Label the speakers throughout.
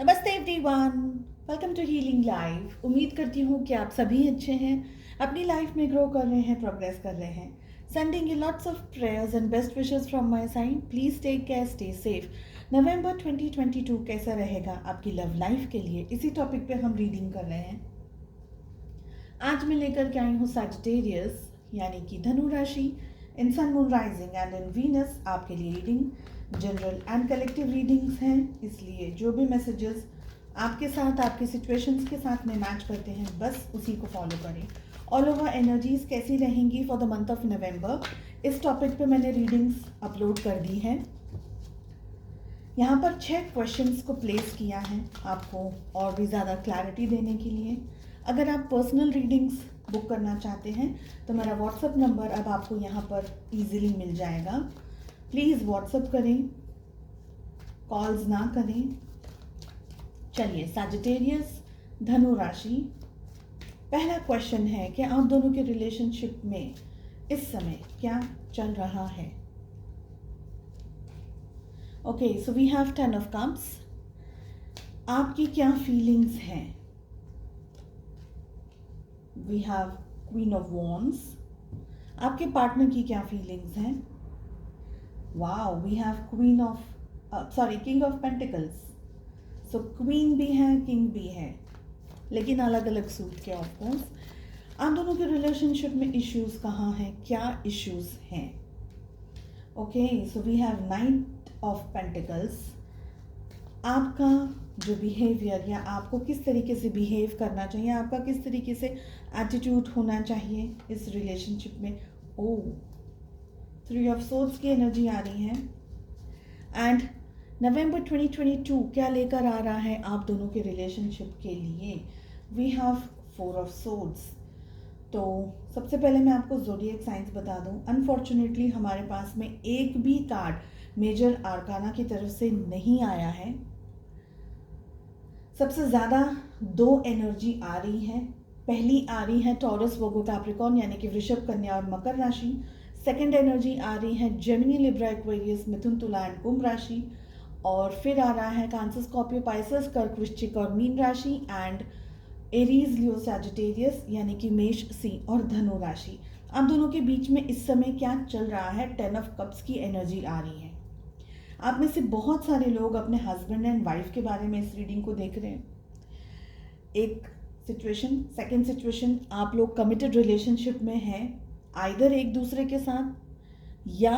Speaker 1: नमस्ते everyone, welcome to healing life. उम्मीद करती हूँ कि आप सभी अच्छे हैं, अपनी लाइफ में ग्रो कर रहे हैं, प्रोग्रेस कर रहे हैं। Sending you lots of prayers and best wishes from my side. Please take care, stay safe. November 2022 कैसा रहेगा आपकी लव लाइफ के लिए, इसी टॉपिक पे हम रीडिंग कर रहे हैं। आज मैं लेकर के आई हूँ सैजिटेरियस यानी कि धनु राशि, in sun moon rising and in Venus आपके लिए reading general and collective readings हैं, इसलिए जो भी मैसेजेस आपके साथ आपके सिचुएशंस के साथ में मैच करते हैं बस उसी को फॉलो करें। ऑल ओवर एनर्जीज कैसी रहेंगी फॉर द मंथ ऑफ नवंबर, इस टॉपिक पे मैंने रीडिंग्स अपलोड कर दी हैं। यहाँ पर 6 क्वेश्चंस को प्लेस किया है आपको और भी ज़्यादा क्लैरिटी देने के लिए। अगर आप पर्सनल रीडिंग्स बुक करना चाहते हैं तो मेरा व्हाट्सएप नंबर अब आपको यहाँ पर इजीली मिल जाएगा। प्लीज़ व्हाट्सएप करें, कॉल्स ना करें। चलिए, सैजिटेरियस धनु राशि, पहला क्वेश्चन है कि आप दोनों के रिलेशनशिप में इस समय क्या चल रहा है। Okay, so we have 10 of cups. आपकी क्या फीलिंग्स हैं। We have queen of wands. आपके पार्टनर की क्या फीलिंग्स हैं। Wow, we have king of pentacles. So queen भी है, किंग भी है, लेकिन अलग अलग सूट के ऑफकोर्स। आप दोनों के रिलेशनशिप में इश्यूज कहाँ हैं, क्या इश्यूज हैं। Okay, so we have knight of pentacles. आपका जो बिहेवियर या आपको किस तरीके से बिहेव करना चाहिए, आपका किस तरीके से एटीट्यूड होना चाहिए इस रिलेशनशिप में। ओ, 3 ऑफ सोर्ड्स की एनर्जी आ रही है। एंड नवंबर 2022 क्या लेकर आ रहा है आप दोनों के रिलेशनशिप के लिए। We have 4 of swords. तो सबसे पहले मैं आपको ज़ोडिएक साइंस बता दूं, अनफॉर्चुनेटली हमारे पास में एक भी कार्ड मेजर आर्काना की तरफ से नहीं आया है। सबसे ज़्यादा 2 एनर्जी आ रही है। पहली आ रही है टॉरस, वर्गो, कैप्रिकॉर्न यानी कि वृषभ, कन्या और मकर राशि। सेकंड एनर्जी आ रही है जेमिनी, लिब्रा, एक्वेरियस, मिथुन, तुला एंड कुंभ राशि। और फिर आ रहा है कैंसर, स्कॉर्पियो, पाइसेस, कर्क, वृश्चिक और मीन राशि एंड एरीज, लियो, सैजिटेरियस यानी कि मेष, सिंह और धनु राशि। आप दोनों के बीच में इस समय क्या चल रहा है, 10 ऑफ कप्स की एनर्जी आ रही है। आप में से बहुत सारे लोग अपने हस्बैंड एंड वाइफ के बारे में इस रीडिंग को देख रहे हैं। एक सिचुएशन, सेकंड सिचुएशन, आप लोग कमिटेड रिलेशनशिप में हैं, आइदर एक दूसरे के साथ या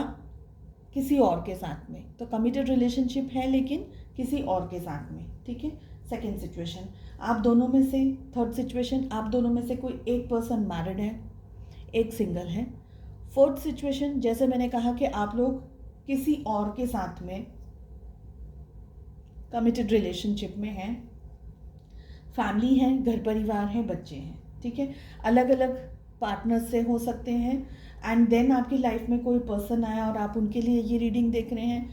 Speaker 1: किसी और के साथ में। तो कमिटेड रिलेशनशिप है लेकिन किसी और के साथ में, ठीक है। सेकंड सिचुएशन, आप दोनों में से, थर्ड सिचुएशन, आप दोनों में से कोई एक पर्सन मैरिड है, एक सिंगल है। फोर्थ सिचुएशन, जैसे मैंने कहा कि आप लोग किसी और के साथ में कमिटेड रिलेशनशिप में हैं, फैमिली है, घर परिवार है, बच्चे हैं, ठीक है। अलग अलग पार्टनर्स से हो सकते हैं। एंड देन आपकी लाइफ में कोई पर्सन आया और आप उनके लिए ये रीडिंग देख रहे हैं।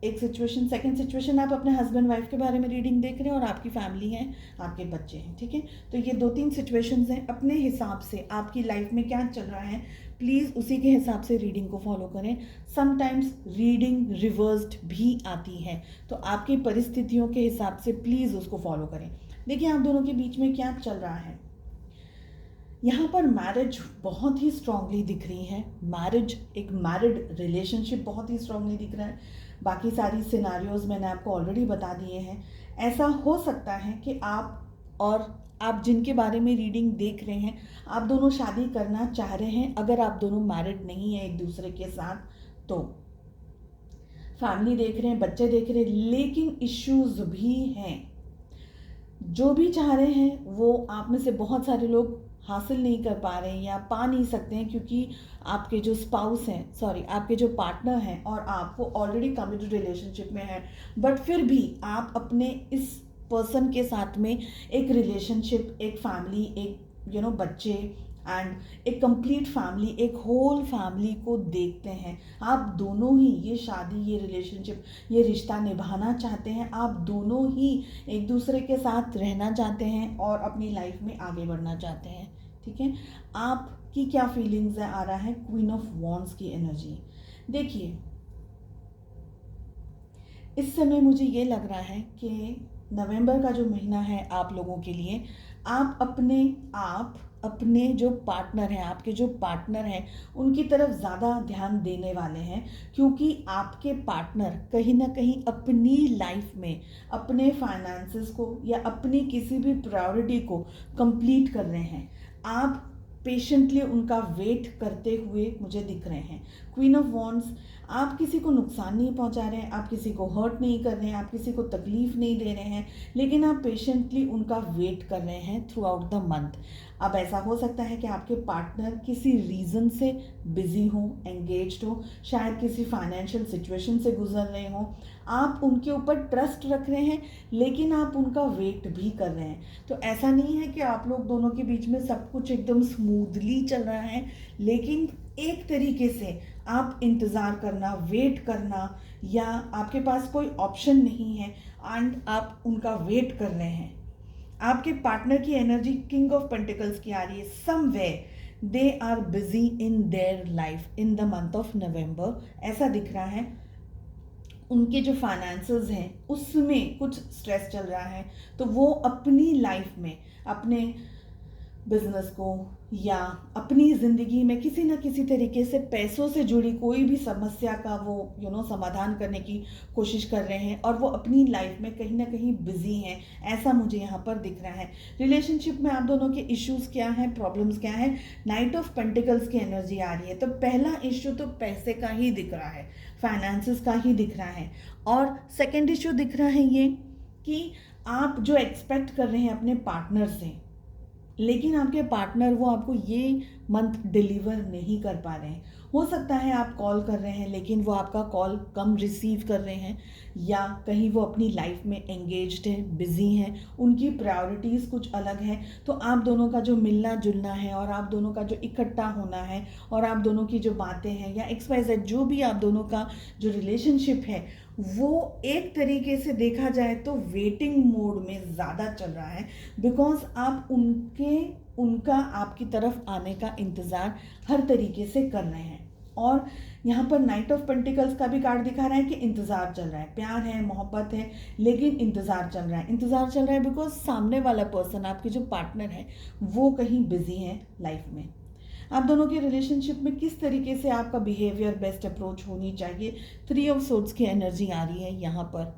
Speaker 1: एक सिचुएशन, सेकंड सिचुएशन, आप अपने हस्बैंड वाइफ के बारे में रीडिंग देख रहे हैं और आपकी फैमिली है, आपके बच्चे हैं, ठीक है। तो ये 2-3 सिचुएशंस हैं। अपने हिसाब से आपकी लाइफ में क्या चल रहा है, प्लीज़ उसी के हिसाब से रीडिंग को फॉलो करें। समटाइम्स रीडिंग रिवर्स्ड भी आती है, तो आपकी परिस्थितियों के हिसाब से प्लीज़ उसको फॉलो करें। देखिए, आप दोनों के बीच में क्या चल रहा है। यहाँ पर मैरिज बहुत ही स्ट्रांगली दिख रही है। मैरिज, एक मैरिड रिलेशनशिप बहुत ही स्ट्रांगली दिख रहा है। बाकी सारी सिनारियोज मैंने आपको ऑलरेडी बता दिए हैं। ऐसा हो सकता है कि आप जिनके बारे में रीडिंग देख रहे हैं, आप दोनों शादी करना चाह रहे हैं। अगर आप दोनों मैरिड नहीं हैं एक दूसरे के साथ, तो फैमिली देख रहे हैं, बच्चे देख रहे हैं, लेकिन इश्यूज भी हैं। जो भी चाह रहे हैं वो आप में से बहुत सारे लोग हासिल नहीं कर पा रहे हैं या पा नहीं सकते हैं, क्योंकि आपके जो स्पाउस हैं, आपके जो पार्टनर हैं और आप वो ऑलरेडी कमिटेड रिलेशनशिप में हैं। बट फिर भी आप अपने इस पर्सन के साथ में एक रिलेशनशिप, एक फैमिली, एक बच्चे एंड एक कंप्लीट फैमिली, एक होल फैमिली को देखते हैं। आप दोनों ही ये शादी, ये रिलेशनशिप, ये रिश्ता निभाना चाहते हैं। आप दोनों ही एक दूसरे के साथ रहना चाहते हैं और अपनी लाइफ में आगे बढ़ना चाहते हैं, ठीक है। आपकी क्या फीलिंग्स है, आ रहा है क्वीन ऑफ वॉन्ड्स की एनर्जी। देखिए, इस समय मुझे ये लग रहा है कि नवंबर का जो महीना है आप लोगों के लिए, आप अपने जो पार्टनर हैं, आपके जो पार्टनर हैं उनकी तरफ ज़्यादा ध्यान देने वाले हैं, क्योंकि आपके पार्टनर कहीं ना कहीं अपनी लाइफ में अपने फाइनेंसेस को या अपनी किसी भी प्रायोरिटी को कंप्लीट कर रहे हैं। आप पेशेंटली उनका वेट करते हुए मुझे दिख रहे हैं। क्वीन ऑफ वॉन्ड्स, आप किसी को नुकसान नहीं पहुंचा रहे हैं, आप किसी को हर्ट नहीं कर रहे हैं, आप किसी को तकलीफ नहीं दे रहे हैं, लेकिन आप पेशेंटली उनका वेट कर रहे हैं थ्रू आउट द मंथ। अब ऐसा हो सकता है कि आपके पार्टनर किसी रीज़न से बिजी हो, एंगेज्ड हो, शायद किसी फाइनेंशियल सिचुएशन से गुजर रहे हो, आप उनके ऊपर ट्रस्ट रख रहे हैं लेकिन आप उनका वेट भी कर रहे हैं। तो ऐसा नहीं है कि आप लोग दोनों के बीच में सब कुछ एकदम स्मूथली चल रहा है, लेकिन एक तरीके से आप इंतज़ार करना, वेट करना, या आपके पास कोई ऑप्शन नहीं है एंड आप उनका वेट कर रहे हैं। आपके पार्टनर की एनर्जी किंग ऑफ पेंटिकल्स की आ रही है। Somewhere they are busy in their life in the month of November, ऐसा दिख रहा है। उनके जो फाइनेंसेस हैं उसमें कुछ स्ट्रेस चल रहा है, तो वो अपनी लाइफ में अपने बिजनेस को या अपनी ज़िंदगी में किसी न किसी तरीके से पैसों से जुड़ी कोई भी समस्या का वो समाधान करने की कोशिश कर रहे हैं, और वो अपनी लाइफ में कहीं ना कहीं बिजी हैं, ऐसा मुझे यहाँ पर दिख रहा है। रिलेशनशिप में आप दोनों के इश्यूज़ क्या हैं, प्रॉब्लम्स क्या हैं? नाइट ऑफ पेंटिकल्स की एनर्जी आ रही है। तो पहला इश्यू तो पैसे का ही दिख रहा है, फाइनेंसेस का ही दिख रहा है। और सेकेंड इश्यू दिख रहा है ये कि आप जो एक्सपेक्ट कर रहे हैं अपने पार्टनर से, लेकिन आपके पार्टनर वो आपको ये मंथ डिलीवर नहीं कर पा रहे हैं। हो सकता है आप कॉल कर रहे हैं लेकिन वो आपका कॉल कम रिसीव कर रहे हैं, या कहीं वो अपनी लाइफ में एंगेज्ड हैं, बिजी हैं, उनकी प्रायोरिटीज़ कुछ अलग हैं। तो आप दोनों का जो मिलना जुलना है और आप दोनों का जो इकट्ठा होना है और आप दोनों की जो बातें हैं या XYZ जो भी आप दोनों का जो रिलेशनशिप है, वो एक तरीके से देखा जाए तो वेटिंग मोड में ज़्यादा चल रहा है, बिकॉज आप उनका आपकी तरफ आने का इंतज़ार हर तरीके से कर रहे हैं। और यहाँ पर नाइट ऑफ पेंटिकल्स का भी कार्ड दिखा रहा है कि इंतज़ार चल रहा है, प्यार है, मोहब्बत है, लेकिन इंतज़ार चल रहा है। इंतज़ार चल रहा है बिकॉज सामने वाला पर्सन, आपके जो पार्टनर है, वो कहीं बिजी है लाइफ में। आप दोनों के रिलेशनशिप में किस तरीके से आपका बिहेवियर, बेस्ट अप्रोच होनी चाहिए? 3 ऑफ सोर्ड्स की एनर्जी आ रही है यहाँ पर।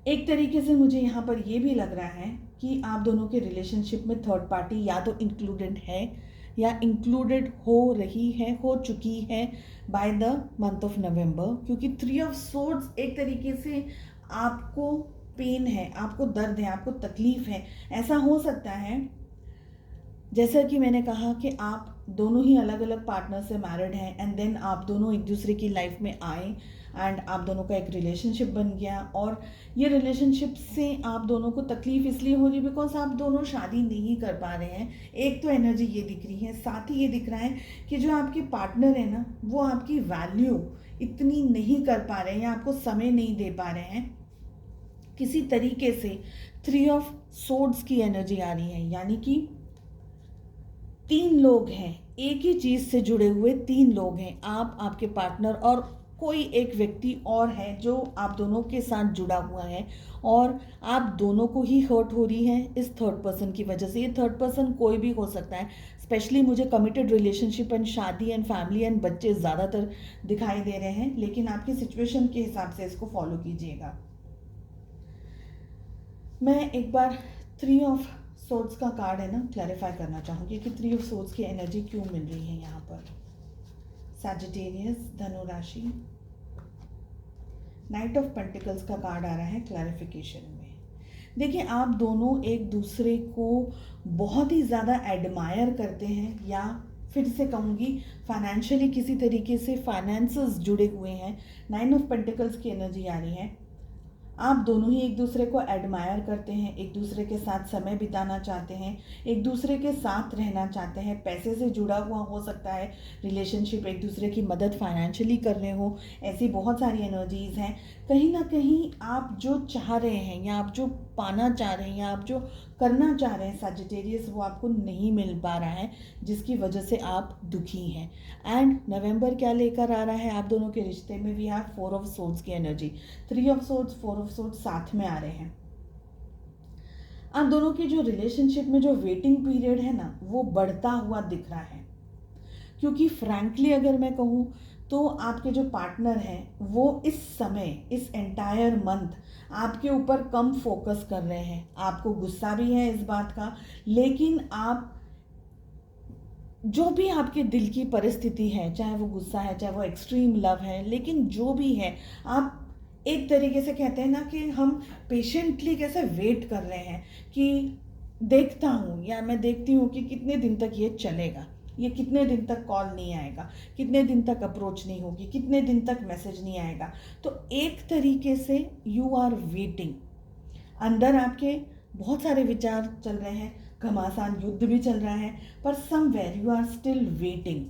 Speaker 1: एक तरीके से मुझे यहाँ पर ये भी लग रहा है कि आप दोनों के रिलेशनशिप में थर्ड पार्टी या तो इंक्लूडेड है या इंक्लूडेड हो रही है, हो चुकी है बाय द मंथ ऑफ नवंबर, क्योंकि 3 ऑफ सोर्ड्स एक तरीके से आपको पेन है, आपको दर्द है, आपको तकलीफ है। ऐसा हो सकता है जैसा कि मैंने कहा कि आप दोनों ही अलग अलग पार्टनर से मैरिड हैं एंड देन आप दोनों एक दूसरे की लाइफ में आए एंड आप दोनों का एक रिलेशनशिप बन गया, और ये रिलेशनशिप से आप दोनों को तकलीफ इसलिए हो रही है बिकॉज आप दोनों शादी नहीं कर पा रहे हैं। एक तो एनर्जी ये दिख रही है, साथ ही ये दिख रहा है कि जो आपके पार्टनर है ना, वो आपकी वैल्यू इतनी नहीं कर पा रहे हैं या आपको समय नहीं दे पा रहे हैं किसी तरीके से। 3 ऑफ सोर्ड्स की एनर्जी आ रही है, यानी कि 3 लोग हैं, एक ही चीज़ से जुड़े हुए 3 लोग हैं, आप, आपके पार्टनर और कोई एक व्यक्ति और है जो आप दोनों के साथ जुड़ा हुआ है, और आप दोनों को ही हर्ट हो रही है इस थर्ड पर्सन की वजह से। ये थर्ड पर्सन कोई भी हो सकता है, स्पेशली मुझे कमिटेड रिलेशनशिप एंड शादी एंड फैमिली एंड बच्चे ज़्यादातर दिखाई दे रहे हैं, लेकिन आपकी सिचुएशन के हिसाब से इसको फॉलो कीजिएगा। मैं एक बार 3 ऑफ सोर्ड्स का कार्ड है ना क्लैरिफाई करना चाहूँगी कि 3 ऑफ सोर्ड्स की एनर्जी क्यों मिल रही है यहाँ पर। सैजिटेरियस, धनु राशि, नाइट ऑफ पेंटिकल्स का कार्ड आ रहा है क्लैरिफिकेशन में। देखिए, आप दोनों एक दूसरे को बहुत ही ज़्यादा एडमायर करते हैं, या फिर से कहूँगी फाइनेंशियली किसी तरीके से फाइनेंसेस जुड़े हुए हैं। 9 ऑफ पेंटिकल्स की एनर्जी आ रही है। आप दोनों ही एक दूसरे को एडमायर करते हैं, एक दूसरे के साथ समय बिताना चाहते हैं, एक दूसरे के साथ रहना चाहते हैं। पैसे से जुड़ा हुआ हो सकता है रिलेशनशिप, एक दूसरे की मदद फाइनेंशियली कर रहे हो, ऐसी बहुत सारी एनर्जीज़ हैं। कहीं ना कहीं आप जो चाह रहे हैं या आप जो पाना चाह रहे हैं या आप जो करना चाह रहे हैं सजिटेरियस, वो आपको नहीं मिल पा रहा है, जिसकी वजह से आप दुखी हैं। एंड नवंबर क्या लेकर आ रहा है आप दोनों के रिश्ते में? वी हैव 4 ऑफ सोर्ड्स की energy, 3 of swords, 4 of swords साथ में आ रहे हैं। आप दोनों की जो रिलेशनशिप में जो वेटिंग पीरियड है ना, वो बढ़ता हुआ दिख रहा है। क्योंकि फ्रैंकली अगर मैं कहूँ तो आपके जो पार्टनर हैं वो इस समय, इस एंटायर मंथ आपके ऊपर कम फोकस कर रहे हैं। आपको गुस्सा भी है इस बात का, लेकिन आप जो भी आपके दिल की परिस्थिति है, चाहे वो गुस्सा है, चाहे वो एक्सट्रीम लव है, लेकिन जो भी है, आप एक तरीके से कहते हैं ना कि हम पेशेंटली कैसे वेट कर रहे हैं कि देखता हूँ या मैं देखती हूँ कि कितने दिन तक ये चलेगा, ये कितने दिन तक कॉल नहीं आएगा, कितने दिन तक अप्रोच नहीं होगी, कितने दिन तक मैसेज नहीं आएगा। तो एक तरीके से यू आर वेटिंग। अंदर आपके बहुत सारे विचार चल रहे हैं, घमासान युद्ध भी चल रहा है, पर somewhere you are still waiting.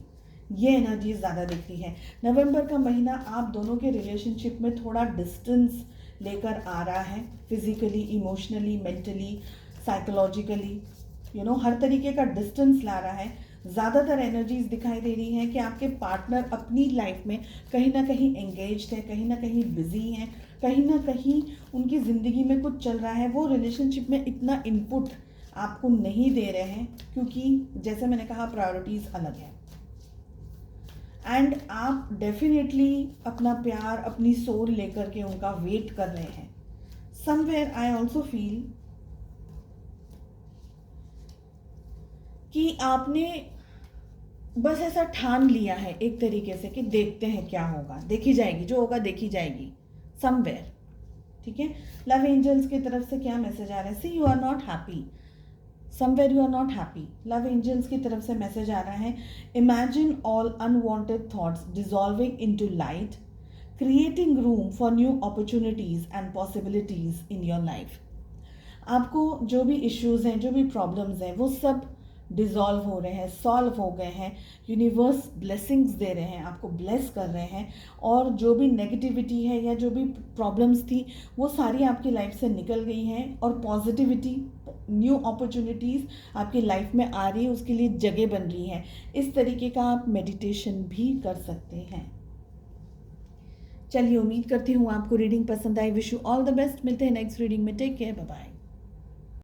Speaker 1: ये एनर्जी ज़्यादा दिख रही है। नवंबर का महीना आप दोनों के रिलेशनशिप में थोड़ा डिस्टेंस लेकर आ रहा है, फिजिकली, इमोशनली, मेंटली, साइकोलॉजिकली, हर तरीके का डिस्टेंस ला रहा है। ज़्यादातर एनर्जीज दिखाई दे रही हैं कि आपके पार्टनर अपनी लाइफ में कहीं ना कहीं एंगेज्ड है, कहीं ना कहीं बिजी हैं, कहीं ना कहीं उनकी ज़िंदगी में कुछ चल रहा है। वो रिलेशनशिप में इतना इनपुट आपको नहीं दे रहे हैं, क्योंकि जैसे मैंने कहा प्रायोरिटीज़ अलग हैं। एंड आप डेफिनेटली अपना प्यार, अपनी सोल लेकर के उनका वेट कर रहे हैं। समवेयर आई ऑल्सो फील कि आपने बस ऐसा ठान लिया है एक तरीके से कि देखते हैं क्या होगा, देखी जाएगी, जो होगा देखी जाएगी। समवेयर, ठीक है। लव एंजल्स की तरफ से क्या मैसेज आ रहा है? See you are not happy, somewhere you are not happy. Love angels की तरफ से मैसेज आ रहा है, imagine all unwanted thoughts dissolving into light, creating room for new opportunities and possibilities in your life. आपको जो भी इश्यूज हैं, जो भी प्रॉब्लम्स हैं, वो सब डिज़ोल्व हो रहे हैं, सॉल्व हो गए हैं। यूनिवर्स ब्लेसिंग्स दे रहे हैं, आपको ब्लेस कर रहे हैं, और जो भी नेगेटिविटी है या जो भी प्रॉब्लम्स थी वो सारी आपकी लाइफ से निकल गई हैं, और पॉजिटिविटी, न्यू अपॉर्चुनिटीज़ आपकी लाइफ में आ रही है, उसके लिए जगह बन रही है। इस तरीके का आप मेडिटेशन भी कर सकते हैं। चलिए, उम्मीद करती हूँ आपको रीडिंग पसंद आई। Wish you all the best. मिलते हैं नेक्स्ट रीडिंग में। Take care, bye bye.